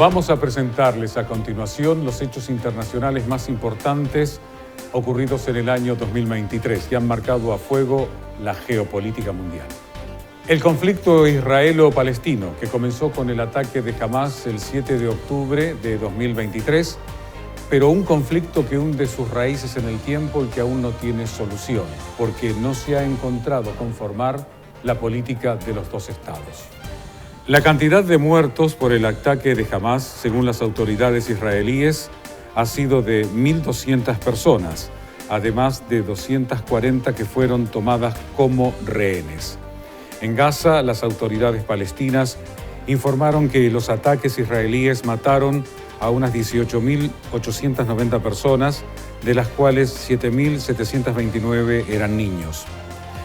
Vamos a presentarles a continuación los hechos internacionales más importantes ocurridos en el año 2023 que han marcado a fuego la geopolítica mundial. El conflicto israelo-palestino, que comenzó con el ataque de Hamas el 7 de octubre de 2023, pero un conflicto que hunde sus raíces en el tiempo y que aún no tiene solución, porque no se ha encontrado conformar la política de los dos estados. La cantidad de muertos por el ataque de Hamas, según las autoridades israelíes, ha sido de 1.200 personas, además de 240 que fueron tomadas como rehenes. En Gaza, las autoridades palestinas informaron que los ataques israelíes mataron a unas 18.890 personas, de las cuales 7.729 eran niños.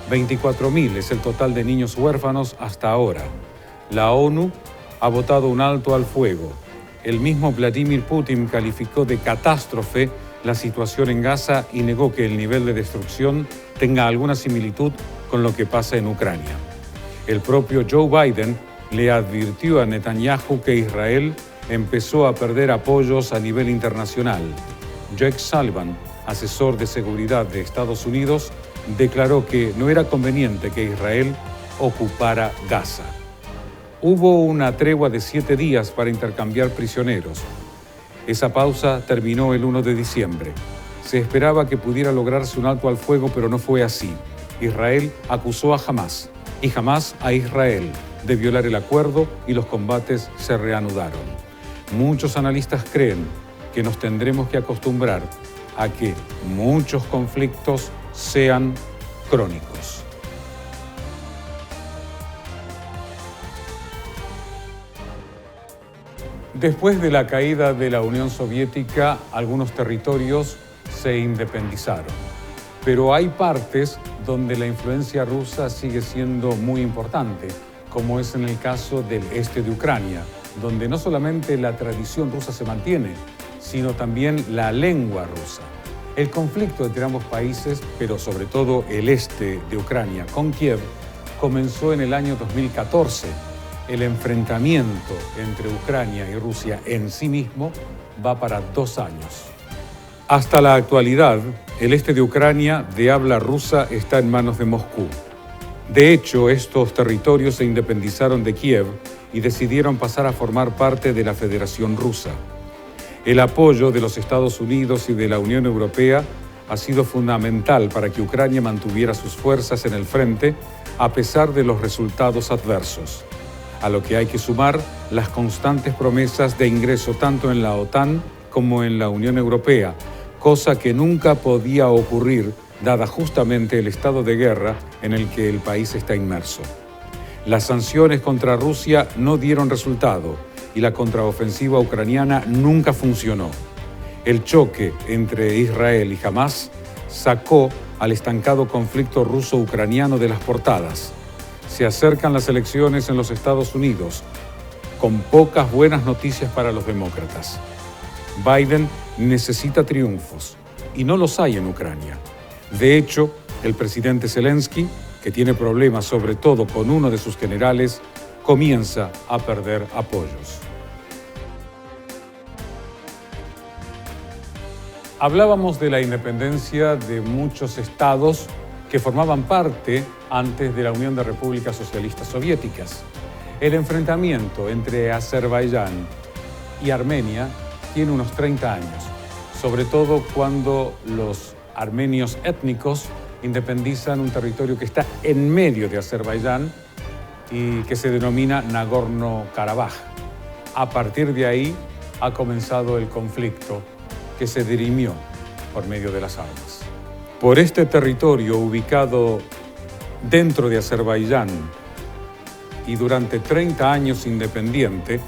24.000 es el total de niños huérfanos hasta ahora. La ONU ha votado un alto al fuego. El mismo Vladimir Putin calificó de catástrofe la situación en Gaza y negó que el nivel de destrucción tenga alguna similitud con lo que pasa en Ucrania. El propio Joe Biden le advirtió a Netanyahu que Israel empezó a perder apoyos a nivel internacional. Jake Sullivan, asesor de seguridad de Estados Unidos, declaró que no era conveniente que Israel ocupara Gaza. Hubo una tregua de 7 días para intercambiar prisioneros. Esa pausa terminó el 1 de diciembre. Se esperaba que pudiera lograrse un alto al fuego, pero no fue así. Israel acusó a Hamas y Hamas a Israel de violar el acuerdo y los combates se reanudaron. Muchos analistas creen que nos tendremos que acostumbrar a que muchos conflictos sean crónicos. Después de la caída de la Unión Soviética, algunos territorios se independizaron. Pero hay partes donde la influencia rusa sigue siendo muy importante, como es en el caso del este de Ucrania, donde no solamente la tradición rusa se mantiene, sino también la lengua rusa. El conflicto entre ambos países, pero sobre todo el este de Ucrania con Kiev, comenzó en el año 2014. El enfrentamiento entre Ucrania y Rusia en sí mismo va para 2 años. Hasta la actualidad, el este de Ucrania, de habla rusa, está en manos de Moscú. De hecho, estos territorios se independizaron de Kiev y decidieron pasar a formar parte de la Federación Rusa. El apoyo de los Estados Unidos y de la Unión Europea ha sido fundamental para que Ucrania mantuviera sus fuerzas en el frente a pesar de los resultados adversos. A lo que hay que sumar las constantes promesas de ingreso tanto en la OTAN como en la Unión Europea, cosa que nunca podía ocurrir dada justamente el estado de guerra en el que el país está inmerso. Las sanciones contra Rusia no dieron resultado y la contraofensiva ucraniana nunca funcionó. El choque entre Israel y Hamas sacó al estancado conflicto ruso-ucraniano de las portadas. Se acercan las elecciones en los Estados Unidos, con pocas buenas noticias para los demócratas. Biden necesita triunfos, y no los hay en Ucrania. De hecho, el presidente Zelensky, que tiene problemas sobre todo con uno de sus generales, comienza a perder apoyos. Hablábamos de la independencia de muchos estados que formaban parte antes de la Unión de Repúblicas Socialistas Soviéticas. El enfrentamiento entre Azerbaiyán y Armenia tiene unos 30 años, sobre todo cuando los armenios étnicos independizan un territorio que está en medio de Azerbaiyán y que se denomina Nagorno-Karabaj. A partir de ahí ha comenzado el conflicto que se dirimió por medio de las armas. Por este territorio ubicado dentro de Azerbaiyán y durante 30 años independiente,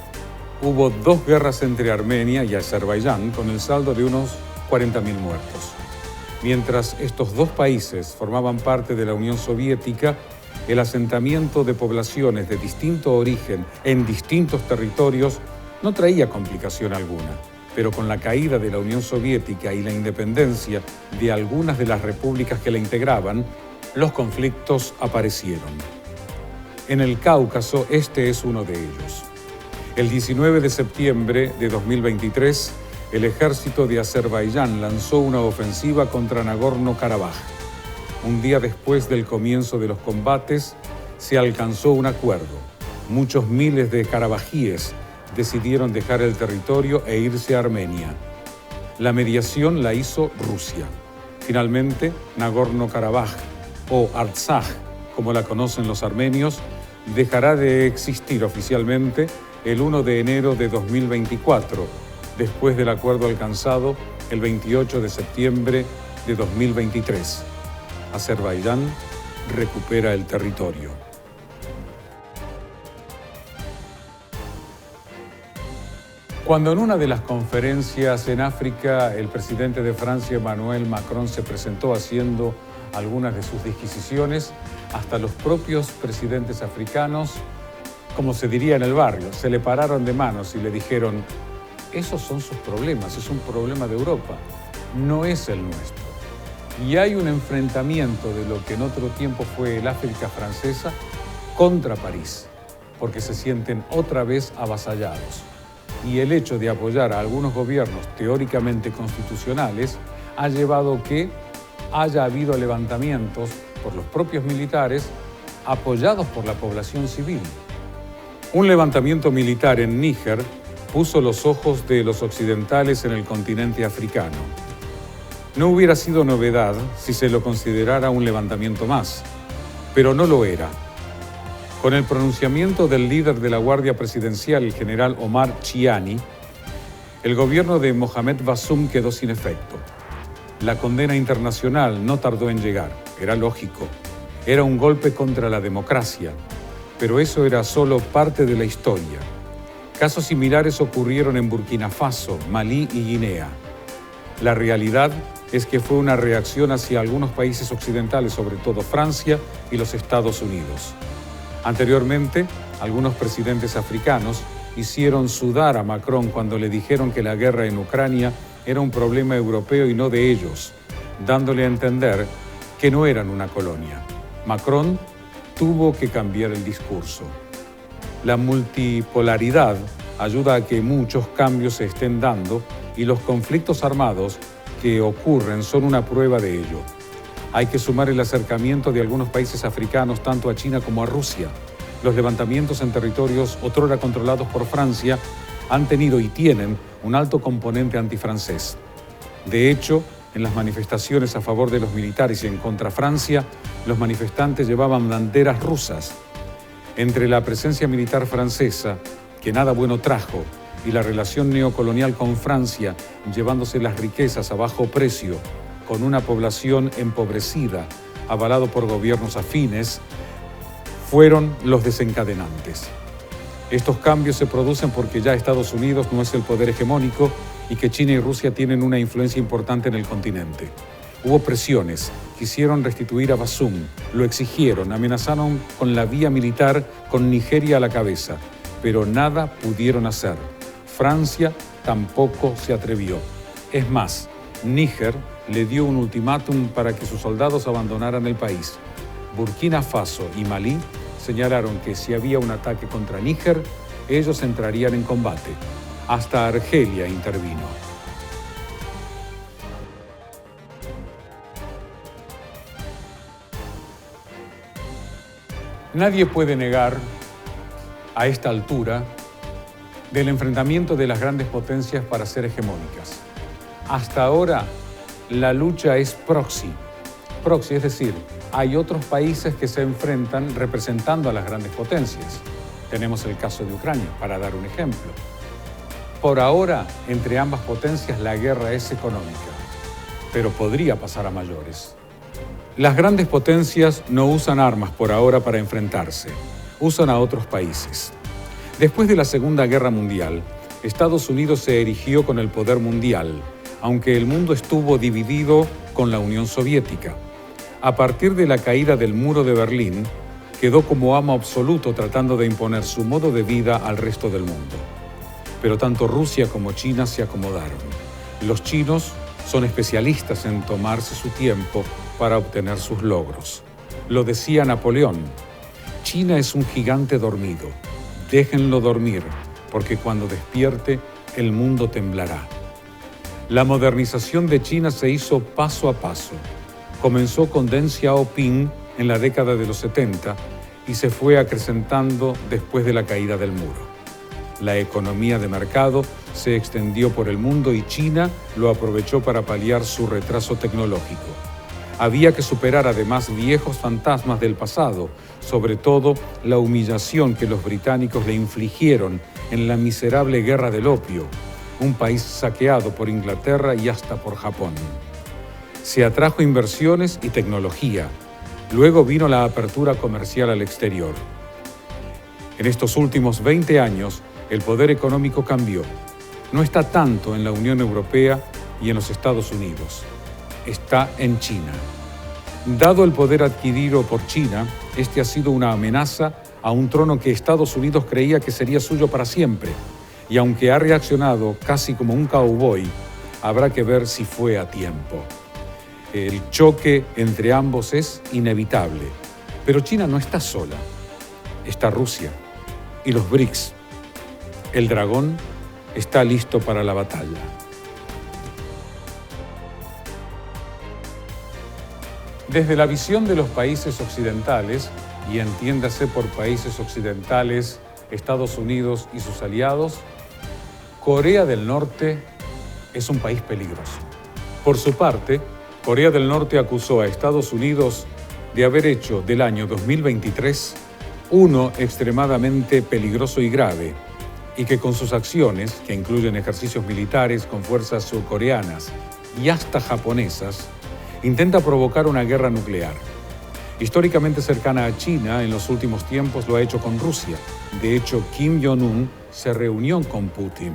hubo 2 guerras entre Armenia y Azerbaiyán con el saldo de unos 40.000 muertos. Mientras estos 2 países formaban parte de la Unión Soviética, el asentamiento de poblaciones de distinto origen en distintos territorios no traía complicación alguna. Pero con la caída de la Unión Soviética y la independencia de algunas de las repúblicas que la integraban, los conflictos aparecieron. En el Cáucaso, este es uno de ellos. El 19 de septiembre de 2023, el ejército de Azerbaiyán lanzó una ofensiva contra Nagorno-Karabaj. Un día después del comienzo de los combates, se alcanzó un acuerdo. Muchos miles de karabajíes decidieron dejar el territorio e irse a Armenia. La mediación la hizo Rusia. Finalmente, Nagorno-Karabaj, o Artsaj, como la conocen los armenios, dejará de existir oficialmente el 1 de enero de 2024, después del acuerdo alcanzado el 28 de septiembre de 2023. Azerbaiyán recupera el territorio. Cuando en una de las conferencias en África el presidente de Francia, Emmanuel Macron, se presentó haciendo algunas de sus disquisiciones, hasta los propios presidentes africanos, como se diría en el barrio, se le pararon de manos y le dijeron: esos son sus problemas, es un problema de Europa, no es el nuestro. Y hay un enfrentamiento de lo que en otro tiempo fue el África francesa contra París, porque se sienten otra vez avasallados. Y el hecho de apoyar a algunos gobiernos teóricamente constitucionales ha llevado que haya habido levantamientos por los propios militares apoyados por la población civil. Un levantamiento militar en Níger puso los ojos de los occidentales en el continente africano. No hubiera sido novedad si se lo considerara un levantamiento más, pero no lo era. Con el pronunciamiento del líder de la Guardia Presidencial, el general Omar Chiani, el gobierno de Mohamed Bazoum quedó sin efecto. La condena internacional no tardó en llegar, era lógico. Era un golpe contra la democracia, pero eso era solo parte de la historia. Casos similares ocurrieron en Burkina Faso, Malí y Guinea. La realidad es que fue una reacción hacia algunos países occidentales, sobre todo Francia y los Estados Unidos. Anteriormente, algunos presidentes africanos hicieron sudar a Macron cuando le dijeron que la guerra en Ucrania era un problema europeo y no de ellos, dándole a entender que no eran una colonia. Macron tuvo que cambiar el discurso. La multipolaridad ayuda a que muchos cambios se estén dando y los conflictos armados que ocurren son una prueba de ello. Hay que sumar el acercamiento de algunos países africanos tanto a China como a Rusia. Los levantamientos en territorios otrora controlados por Francia han tenido y tienen un alto componente antifrancés. De hecho, en las manifestaciones a favor de los militares y en contra Francia, los manifestantes llevaban banderas rusas. Entre la presencia militar francesa, que nada bueno trajo, y la relación neocolonial con Francia, llevándose las riquezas a bajo precio, con una población empobrecida, avalado por gobiernos afines, fueron los desencadenantes. Estos cambios se producen porque ya Estados Unidos no es el poder hegemónico y que China y Rusia tienen una influencia importante en el continente. Hubo presiones, quisieron restituir a Bazoum, lo exigieron, amenazaron con la vía militar con Nigeria a la cabeza, pero nada pudieron hacer. Francia tampoco se atrevió. Es más, Níger le dio un ultimátum para que sus soldados abandonaran el país. Burkina Faso y Malí señalaron que si había un ataque contra Níger, ellos entrarían en combate. Hasta Argelia intervino. Nadie puede negar, a esta altura, del enfrentamiento de las grandes potencias para ser hegemónicas. Hasta ahora, la lucha es proxy, es decir, hay otros países que se enfrentan representando a las grandes potencias. Tenemos el caso de Ucrania, para dar un ejemplo. Por ahora, entre ambas potencias la guerra es económica, pero podría pasar a mayores. Las grandes potencias no usan armas por ahora para enfrentarse, usan a otros países. Después de la Segunda Guerra Mundial, Estados Unidos se erigió con el poder mundial, aunque el mundo estuvo dividido con la Unión Soviética. A partir de la caída del muro de Berlín, quedó como amo absoluto tratando de imponer su modo de vida al resto del mundo. Pero tanto Rusia como China se acomodaron. Los chinos son especialistas en tomarse su tiempo para obtener sus logros. Lo decía Napoleón: China es un gigante dormido. Déjenlo dormir, porque cuando despierte, el mundo temblará. La modernización de China se hizo paso a paso. Comenzó con Deng Xiaoping en la década de los 70 y se fue acrecentando después de la caída del muro. La economía de mercado se extendió por el mundo y China lo aprovechó para paliar su retraso tecnológico. Había que superar además viejos fantasmas del pasado, sobre todo la humillación que los británicos le infligieron en la miserable guerra del opio, un país saqueado por Inglaterra y hasta por Japón. Se atrajo inversiones y tecnología. Luego vino la apertura comercial al exterior. En estos últimos 20 años, el poder económico cambió. No está tanto en la Unión Europea y en los Estados Unidos. Está en China. Dado el poder adquirido por China, este ha sido una amenaza a un trono que Estados Unidos creía que sería suyo para siempre. Y aunque ha reaccionado casi como un cowboy, habrá que ver si fue a tiempo. El choque entre ambos es inevitable. Pero China no está sola. Está Rusia y los BRICS. El dragón está listo para la batalla. Desde la visión de los países occidentales, y entiéndase por países occidentales, Estados Unidos y sus aliados, Corea del Norte es un país peligroso. Por su parte, Corea del Norte acusó a Estados Unidos de haber hecho del año 2023 uno extremadamente peligroso y grave, y que con sus acciones, que incluyen ejercicios militares con fuerzas surcoreanas y hasta japonesas, intenta provocar una guerra nuclear. Históricamente cercana a China, en los últimos tiempos lo ha hecho con Rusia. De hecho, Kim Jong-un se reunió con Putin.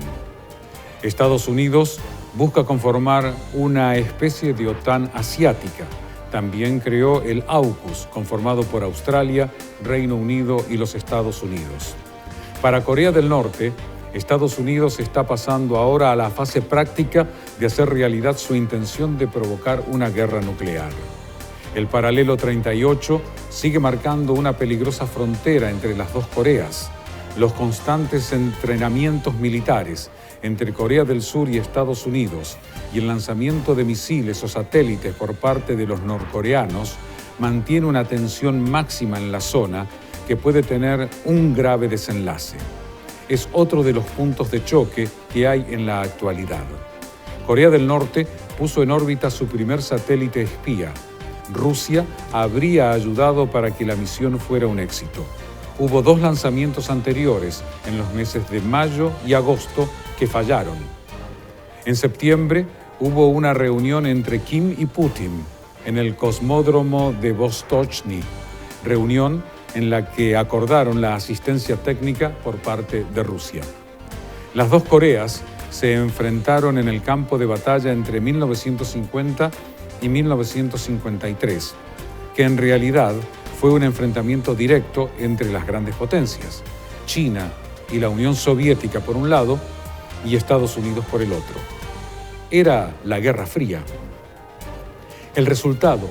Estados Unidos busca conformar una especie de OTAN asiática. También creó el AUKUS, conformado por Australia, Reino Unido y los Estados Unidos. Para Corea del Norte, Estados Unidos está pasando ahora a la fase práctica de hacer realidad su intención de provocar una guerra nuclear. El paralelo 38 sigue marcando una peligrosa frontera entre las dos Coreas. Los constantes entrenamientos militares entre Corea del Sur y Estados Unidos y el lanzamiento de misiles o satélites por parte de los norcoreanos mantiene una tensión máxima en la zona que puede tener un grave desenlace. Es otro de los puntos de choque que hay en la actualidad. Corea del Norte puso en órbita su primer satélite espía. Rusia habría ayudado para que la misión fuera un éxito. Hubo 2 lanzamientos anteriores en los meses de mayo y agosto que fallaron. En septiembre hubo una reunión entre Kim y Putin en el cosmódromo de Vostochny, reunión en la que acordaron la asistencia técnica por parte de Rusia. Las dos Coreas se enfrentaron en el campo de batalla entre 1950 y 1953, que en realidad fue un enfrentamiento directo entre las grandes potencias, China y la Unión Soviética por un lado y Estados Unidos por el otro. Era la Guerra Fría. El resultado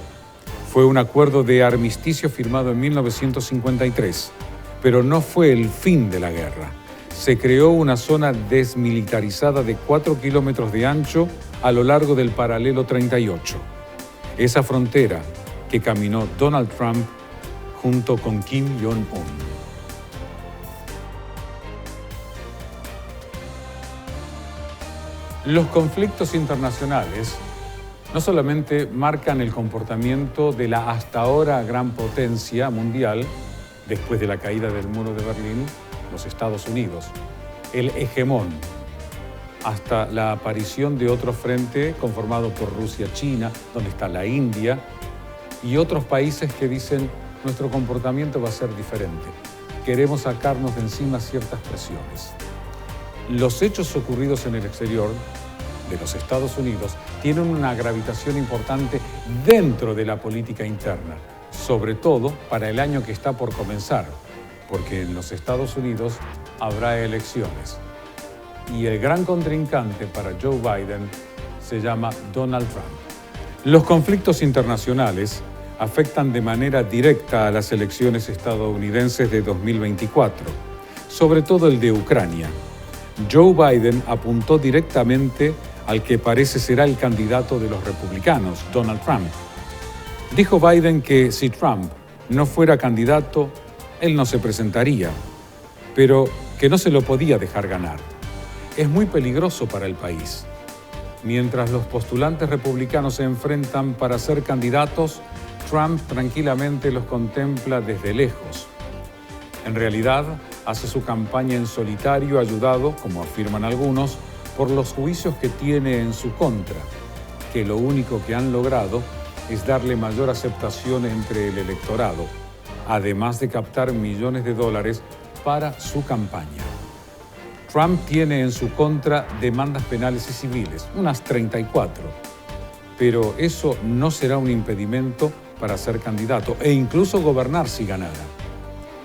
fue un acuerdo de armisticio firmado en 1953, pero no fue el fin de la guerra. Se creó una zona desmilitarizada de 4 kilómetros de ancho a lo largo del paralelo 38. Esa frontera que caminó Donald Trump junto con Kim Jong-un. Los conflictos internacionales no solamente marcan el comportamiento de la hasta ahora gran potencia mundial, después de la caída del muro de Berlín, los Estados Unidos, el hegemón, hasta la aparición de otro frente conformado por Rusia, China, donde está la India, y otros países que dicen nuestro comportamiento va a ser diferente. Queremos sacarnos de encima ciertas presiones. Los hechos ocurridos en el exterior de los Estados Unidos tienen una gravitación importante dentro de la política interna, sobre todo para el año que está por comenzar, porque en los Estados Unidos habrá elecciones. Y el gran contrincante para Joe Biden se llama Donald Trump. Los conflictos internacionales afectan de manera directa a las elecciones estadounidenses de 2024, sobre todo el de Ucrania, Joe Biden apuntó directamente al que parece será el candidato de los republicanos, Donald Trump. Dijo Biden que si Trump no fuera candidato, él no se presentaría, pero que no se lo podía dejar ganar. Es muy peligroso para el país. Mientras los postulantes republicanos se enfrentan para ser candidatos, Trump tranquilamente los contempla desde lejos. En realidad, hace su campaña en solitario, ayudado, como afirman algunos, por los juicios que tiene en su contra, que lo único que han logrado es darle mayor aceptación entre el electorado, además de captar millones de dólares para su campaña. Trump tiene en su contra demandas penales y civiles, unas 34, pero eso no será un impedimento para ser candidato e incluso gobernar si ganara.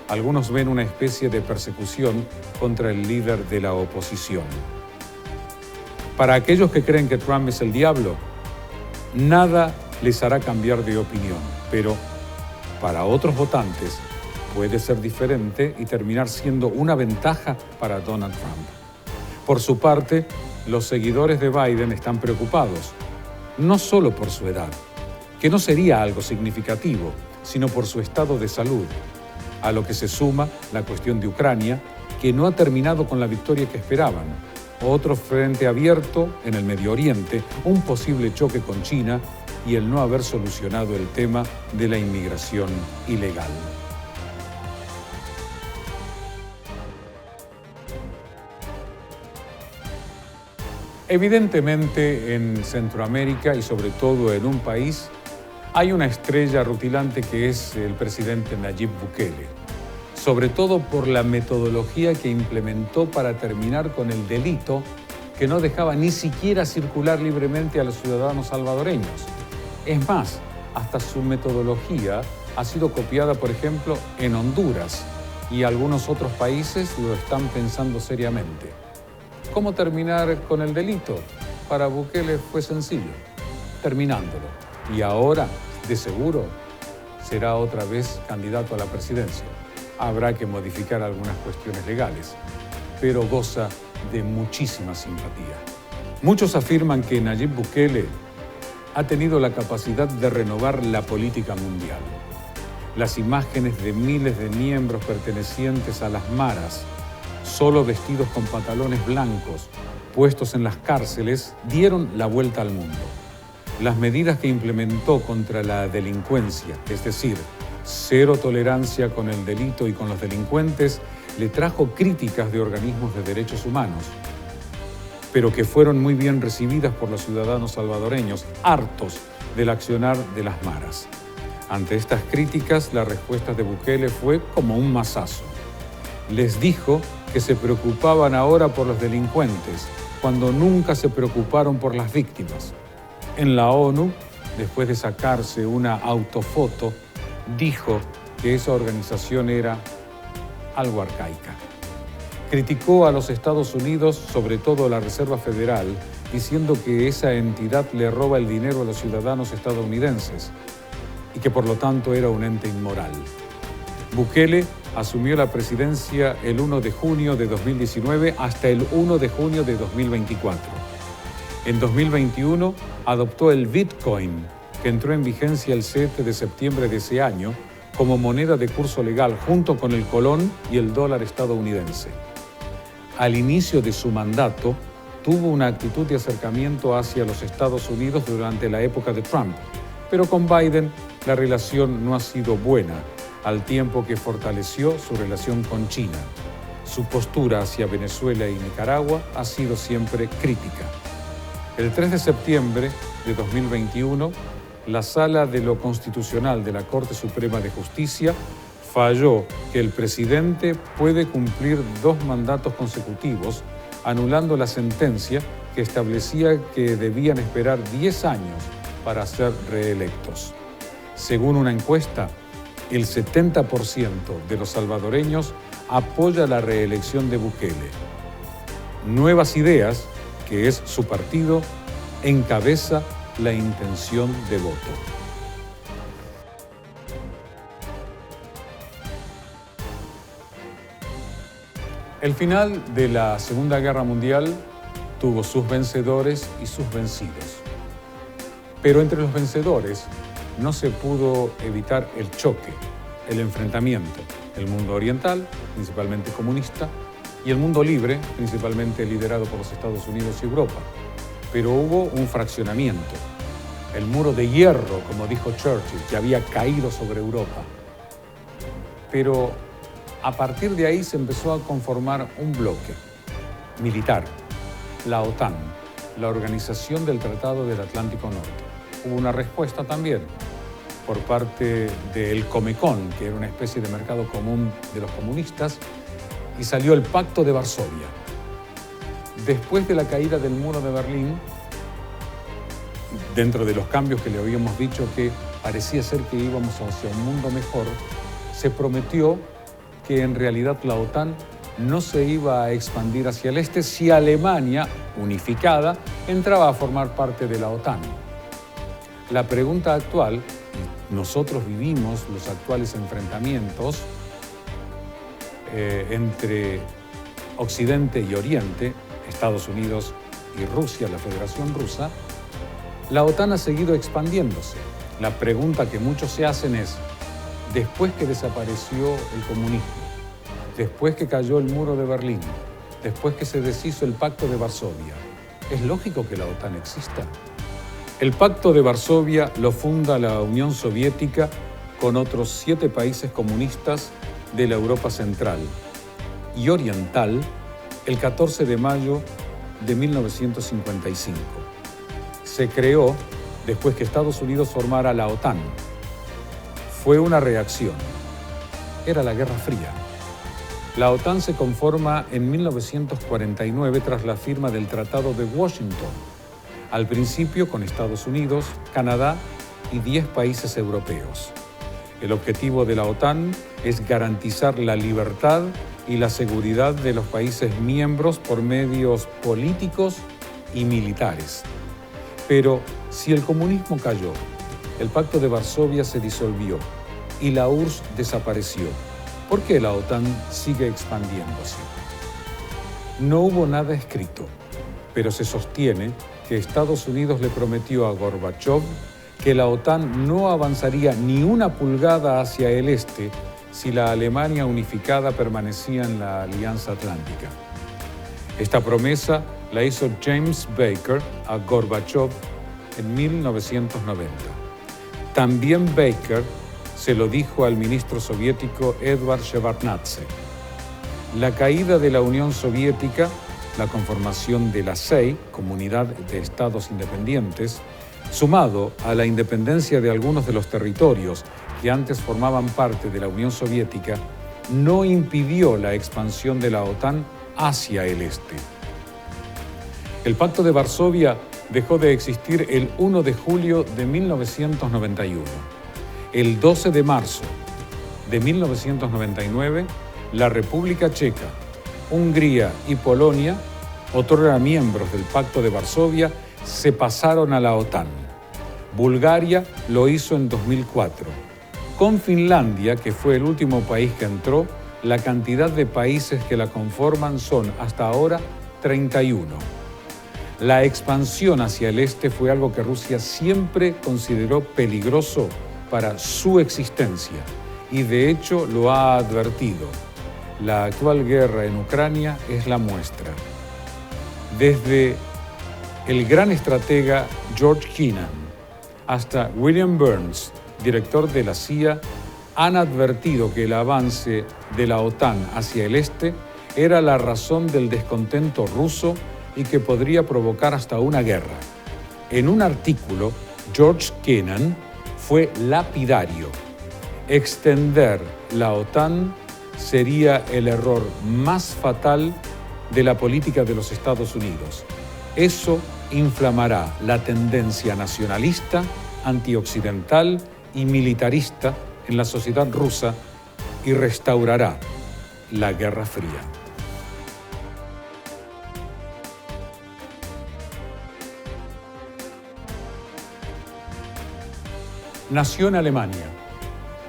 Algunos ven una especie de persecución contra el líder de la oposición. Para aquellos que creen que Trump es el diablo, nada les hará cambiar de opinión, pero para otros votantes puede ser diferente y terminar siendo una ventaja para Donald Trump. Por su parte, los seguidores de Biden están preocupados, no solo por su edad, que no sería algo significativo, sino por su estado de salud, a lo que se suma la cuestión de Ucrania, que no ha terminado con la victoria que esperaban, otro frente abierto en el Medio Oriente, un posible choque con China y el no haber solucionado el tema de la inmigración ilegal. Evidentemente, en Centroamérica y sobre todo en un país, hay una estrella rutilante que es el presidente Nayib Bukele, sobre todo por la metodología que implementó para terminar con el delito que no dejaba ni siquiera circular libremente a los ciudadanos salvadoreños. Es más, hasta su metodología ha sido copiada, por ejemplo, en Honduras, y algunos otros países lo están pensando seriamente. ¿Cómo terminar con el delito? Para Bukele fue sencillo, terminándolo. Y ahora, de seguro, será otra vez candidato a la presidencia. Habrá que modificar algunas cuestiones legales, pero goza de muchísima simpatía. Muchos afirman que Nayib Bukele ha tenido la capacidad de renovar la política mundial. Las imágenes de miles de miembros pertenecientes a las maras, solo vestidos con pantalones blancos, puestos en las cárceles, dieron la vuelta al mundo. Las medidas que implementó contra la delincuencia, es decir, cero tolerancia con el delito y con los delincuentes, le trajo críticas de organismos de derechos humanos, pero que fueron muy bien recibidas por los ciudadanos salvadoreños, hartos del accionar de las maras. Ante estas críticas, la respuesta de Bukele fue como un mazazo. Les dijo que se preocupaban ahora por los delincuentes, cuando nunca se preocuparon por las víctimas. En la ONU, después de sacarse una autofoto, dijo que esa organización era algo arcaica. Criticó a los Estados Unidos, sobre todo a la Reserva Federal, diciendo que esa entidad le roba el dinero a los ciudadanos estadounidenses y que por lo tanto era un ente inmoral. Bukele asumió la presidencia el 1 de junio de 2019 hasta el 1 de junio de 2024. En 2021 adoptó el Bitcoin, que entró en vigencia el 7 de septiembre de ese año, como moneda de curso legal junto con el colón y el dólar estadounidense. Al inicio de su mandato, tuvo una actitud de acercamiento hacia los Estados Unidos durante la época de Trump, pero con Biden la relación no ha sido buena, al tiempo que fortaleció su relación con China. Su postura hacia Venezuela y Nicaragua ha sido siempre crítica. El 3 de septiembre de 2021, la Sala de lo Constitucional de la Corte Suprema de Justicia falló que el presidente puede cumplir 2 mandatos consecutivos, anulando la sentencia que establecía que debían esperar 10 años para ser reelectos. Según una encuesta, el 70% de los salvadoreños apoya la reelección de Bukele. Nuevas Ideas, que es su partido, encabeza la intención de voto. El final de la Segunda Guerra Mundial tuvo sus vencedores y sus vencidos. Pero entre los vencedores no se pudo evitar el choque, el enfrentamiento. El mundo oriental, principalmente comunista, y el mundo libre, principalmente liderado por los Estados Unidos y Europa. Pero hubo un fraccionamiento. El muro de hierro, como dijo Churchill, que había caído sobre Europa. Pero a partir de ahí se empezó a conformar un bloque militar, la OTAN, la Organización del Tratado del Atlántico Norte. Hubo una respuesta también por parte del Comecon, que era una especie de mercado común de los comunistas, y salió el Pacto de Varsovia. Después de la caída del muro de Berlín, dentro de los cambios que le habíamos dicho que parecía ser que íbamos hacia un mundo mejor, se prometió que en realidad la OTAN no se iba a expandir hacia el este si Alemania, unificada, entraba a formar parte de la OTAN. La pregunta actual, y nosotros vivimos los actuales enfrentamientos entre Occidente y Oriente, Estados Unidos y Rusia, la Federación Rusa, la OTAN ha seguido expandiéndose. La pregunta que muchos se hacen es, después que desapareció el comunismo, después que cayó el muro de Berlín, después que se deshizo el Pacto de Varsovia, ¿es lógico que la OTAN exista? El Pacto de Varsovia lo funda la Unión Soviética con otros 7 países comunistas de la Europa Central y Oriental el 14 de mayo de 1955. Se creó después que Estados Unidos formara la OTAN. Fue una reacción. Era la Guerra Fría. La OTAN se conforma en 1949 tras la firma del Tratado de Washington, al principio con Estados Unidos, Canadá y 10 países europeos. El objetivo de la OTAN es garantizar la libertad y la seguridad de los países miembros por medios políticos y militares. Pero si el comunismo cayó, el Pacto de Varsovia se disolvió y la URSS desapareció, ¿por qué la OTAN sigue expandiéndose? No hubo nada escrito, pero se sostiene que Estados Unidos le prometió a Gorbachov que la OTAN no avanzaría ni una pulgada hacia el este si la Alemania unificada permanecía en la Alianza Atlántica. Esta promesa la hizo James Baker a Gorbachov en 1990. También Baker se lo dijo al ministro soviético Eduard Shevardnadze. La caída de la Unión Soviética, la conformación de la CEI, Comunidad de Estados Independientes, sumado a la independencia de algunos de los territorios que antes formaban parte de la Unión Soviética, no impidió la expansión de la OTAN hacia el este. El Pacto de Varsovia dejó de existir el 1 de julio de 1991. El 12 de marzo de 1999, la República Checa, Hungría y Polonia, otrora miembros del Pacto de Varsovia, se pasaron a la OTAN. Bulgaria lo hizo en 2004. Con Finlandia, que fue el último país que entró, la cantidad de países que la conforman son hasta ahora 31. La expansión hacia el este fue algo que Rusia siempre consideró peligroso para su existencia y de hecho lo ha advertido. La actual guerra en Ucrania es la muestra. Desde el gran estratega George Kennan hasta William Burns, director de la CIA, han advertido que el avance de la OTAN hacia el este era la razón del descontento ruso y que podría provocar hasta una guerra. En un artículo, George Kennan fue lapidario. Extender la OTAN sería el error más fatal de la política de los Estados Unidos. Eso inflamará la tendencia nacionalista, antioccidental y militarista en la sociedad rusa y restaurará la Guerra Fría. Nació en Alemania,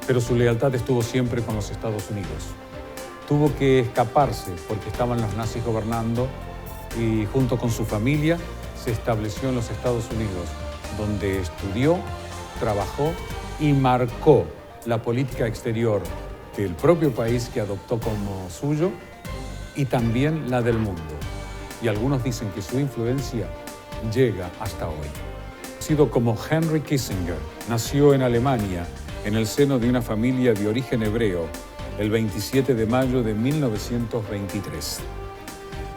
pero su lealtad estuvo siempre con los Estados Unidos. Tuvo que escaparse porque estaban los nazis gobernando y junto con su familia se estableció en los Estados Unidos, donde estudió, trabajó y marcó la política exterior del propio país que adoptó como suyo y también la del mundo. Y algunos dicen que su influencia llega hasta hoy. Conocido como Henry Kissinger, nació en Alemania en el seno de una familia de origen hebreo el 27 de mayo de 1923.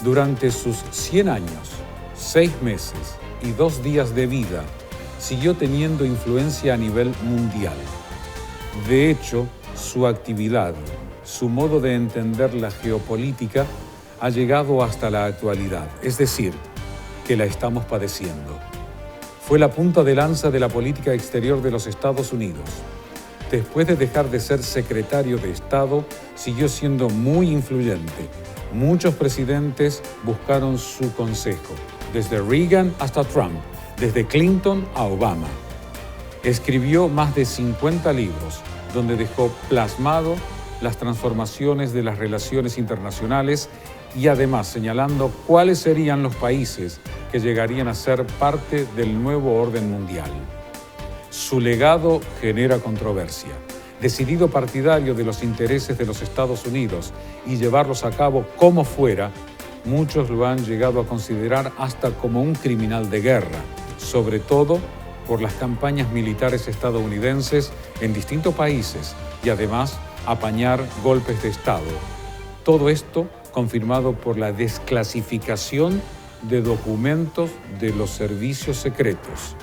Durante sus 100 años, 6 meses y 2 días de vida, siguió teniendo influencia a nivel mundial. De hecho, su actividad, su modo de entender la geopolítica ha llegado hasta la actualidad, es decir, que la estamos padeciendo. Fue la punta de lanza de la política exterior de los Estados Unidos. Después de dejar de ser secretario de Estado, siguió siendo muy influyente. Muchos presidentes buscaron su consejo, desde Reagan hasta Trump, desde Clinton a Obama. Escribió más de 50 libros, donde dejó plasmado las transformaciones de las relaciones internacionales y además señalando cuáles serían los países que llegarían a ser parte del nuevo orden mundial. Su legado genera controversia. Decidido partidario de los intereses de los Estados Unidos y llevarlos a cabo como fuera, muchos lo han llegado a considerar hasta como un criminal de guerra, sobre todo por las campañas militares estadounidenses en distintos países y además apañar golpes de Estado. Todo esto confirmado por la desclasificación de documentos de los servicios secretos.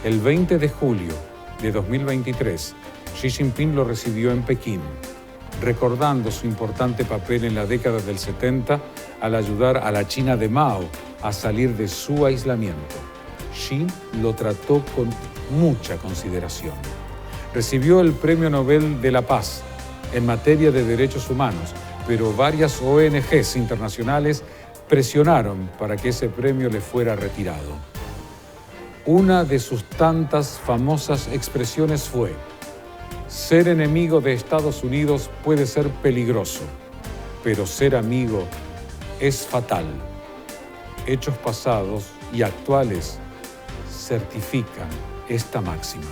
El 20 de julio de 2023, Xi Jinping lo recibió en Pekín, recordando su importante papel en la década del 70 al ayudar a la China de Mao a salir de su aislamiento. Xi lo trató con mucha consideración. Recibió el Premio Nobel de la Paz en materia de derechos humanos, pero varias ONGs internacionales presionaron para que ese premio le fuera retirado. Una de sus tantas famosas expresiones fue: ser enemigo de Estados Unidos puede ser peligroso, pero ser amigo es fatal. Hechos pasados y actuales certifican esta máxima.